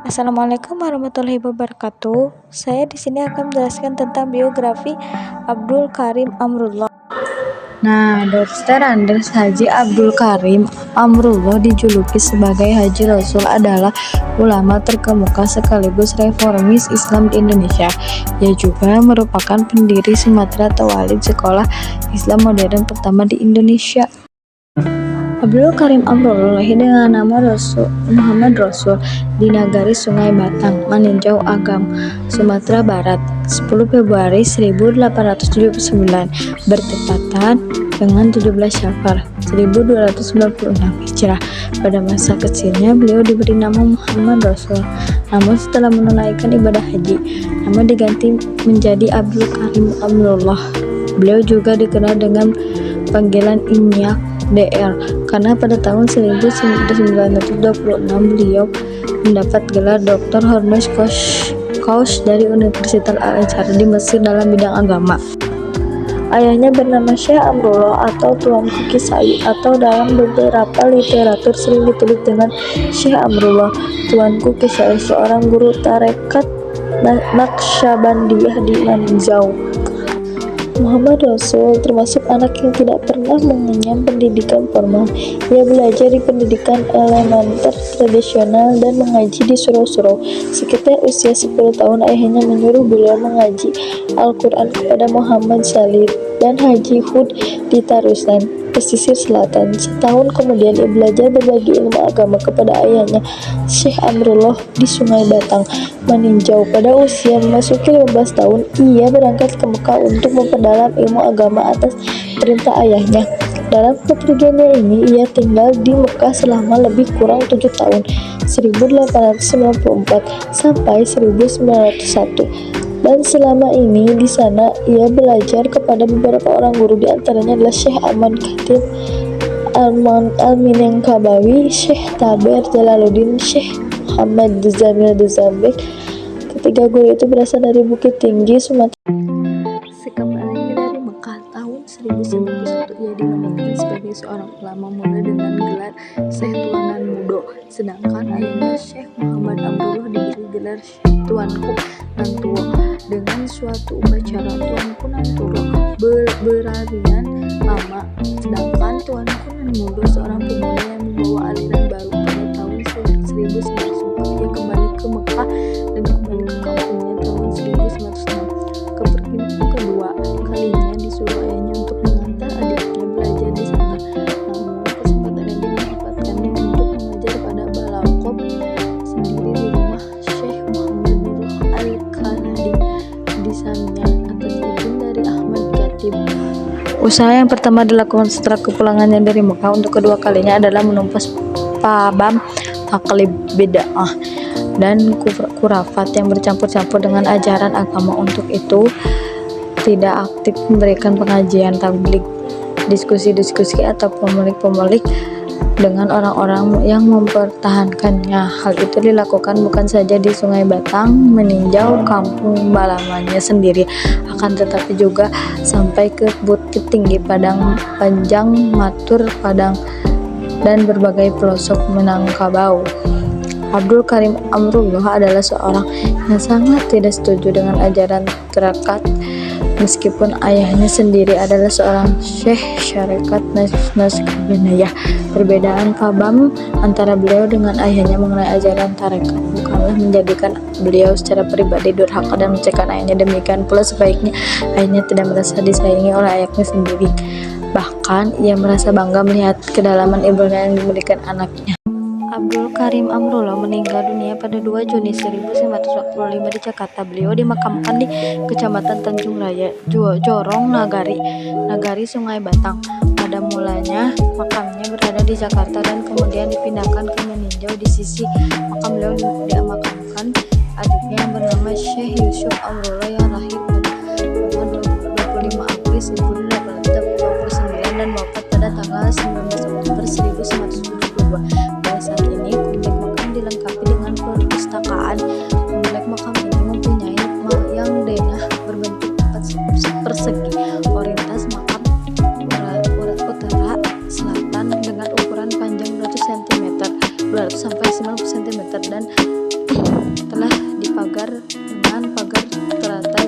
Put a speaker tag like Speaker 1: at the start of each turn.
Speaker 1: Assalamualaikum warahmatullahi wabarakatuh. Saya di sini akan menjelaskan tentang biografi Abdul Karim Amrullah. Nah, Dr. Andes Haji Abdul Karim Amrullah dijuluki sebagai Haji Rasul adalah ulama terkemuka sekaligus reformis Islam di Indonesia. Ia juga merupakan pendiri Sumatera Tawalid, sekolah Islam modern pertama di Indonesia. Abdul Karim Amrullah lahir dengan nama Muhammad Rasul di Nagari Sungai Batang, Maninjau Agam, Sumatera Barat, 10 Februari 1879, bertepatan dengan 17 Syawal 1296 Hijrah. Pada masa kecilnya beliau diberi nama Muhammad Rasul, namun setelah menunaikan ibadah haji, nama diganti menjadi Abdul Karim Amrullah. Beliau juga dikenal dengan panggilan Inyak Dr. karena pada tahun 1926 beliau mendapat gelar Dr. Honoris Causa dari Universitas Al-Azhar di Mesir dalam bidang agama. Ayahnya bernama Syekh Amrullah atau Tuanku Kisai, atau dalam beberapa literatur sering ditulis dengan Syekh Amrullah Tuanku Kisai, seorang guru tarekat Naqsyabandiyah di Maninjau. Muhammad Rasul termasuk anak yang tidak pernah mengenyam pendidikan formal. Ia belajar di pendidikan elementer tradisional dan mengaji di surau-surau. Sekitar usia 10 tahun ayahnya menyuruh beliau mengaji Al-Quran kepada Muhammad Salih dan Haji Hud di Tarusan, pesisir selatan. Setahun kemudian ia belajar berbagi ilmu agama kepada ayahnya Syekh Amrullah di Sungai Batang, Maninjau. Pada usia memasuki 15 tahun, ia berangkat ke Mekah untuk memperdalam ilmu agama atas perintah ayahnya. Dalam kepergiannya ini, ia tinggal di Mekah selama lebih kurang 7 tahun, 1894 sampai 1901. Dan selama ini di sana ia belajar kepada beberapa orang guru, di antaranya adalah Syekh Ahmad Khatib Al-Minangkabawi, Syekh Taber Jalaluddin, Syekh Muhammad Jamil Dzambek. Ketiga guru itu berasal dari Bukit Tinggi, Sumatera. Sekembalinya dari Mekah tahun 1901, ia dinobatkan sebagai seorang ulama muda dengan gelar Syekh Tuanan Mudo, sedangkan ayahnya Syekh Muhammad Amrullah diberi gelar Syekh Tuanku Nantuo. Dengan suatu upacara Tuanku Nantuo beraliran lama, sedangkan Tuanku Nanmudo seorang pemuda yang membawa aliran baru. Pada tahun 1904 ia kembali ke Mekah dan kembali ke kampungnya tahun 1906. Kepergian kedua kalinya disuruh ayahnya untuk mengantar adiknya belajar di sana. Namun kesempatan yang dimanfaatkannya untuk mengajar pada Balakob sendiri di rumah Syekh Muhammad Nurul Al-Kanadi di Samia atas izin dari Ahmad Khatib. Usaha yang pertama dilakukan setelah kepulangannya dari Mekah untuk kedua kalinya adalah menumpas paham taklid bid'ah dan kurafat yang bercampur-campur dengan ajaran agama. Untuk itu tidak aktif memberikan pengajian tabligh, diskusi-diskusi atau pemulik dengan orang-orang yang mempertahankannya. Hal itu dilakukan bukan saja di Sungai Batang, meninjau kampung halamannya sendiri, akan tetapi juga sampai ke Bukit Tinggi, Padang Panjang, Matur Padang, dan berbagai pelosok Minangkabau. Abdul Karim Amrullah adalah seorang yang sangat tidak setuju dengan ajaran tarekat, meskipun ayahnya sendiri adalah seorang syekh syarikat Naqsyabandiyah. Perbedaan paham antara beliau dengan ayahnya mengenai ajaran tarekat bukanlah menjadikan beliau secara pribadi durhaka dan mencegah ayahnya. Demikian pula sebaiknya ayahnya tidak merasa disayangi oleh ayahnya sendiri. Bahkan ia merasa bangga melihat kedalaman ilmu yang dimiliki anaknya. Abdul Karim Amrullah meninggal dunia pada 2 Juni 1945 di Jakarta. Beliau dimakamkan di Kecamatan Tanjung Raya, Jorong, Nagari Sungai Batang. Pada mulanya makamnya berada di Jakarta dan kemudian dipindahkan ke Maninjau. Di sisi makam beliau dimakamkan adiknya yang bernama Syekh Yusuf Amrullah yang lahir pada tanggal 25 April 1829 dan wafat pada tanggal 19 Oktober 1972. Pada saat ini komplek makam dilengkapi dengan perpustakaan. Komplek makam ini mempunyai yang denah berbentuk persegi. Orientasi makam utara selatan dengan ukuran panjang 200 sampai 90 cm dan telah dipagar dengan pagar teratai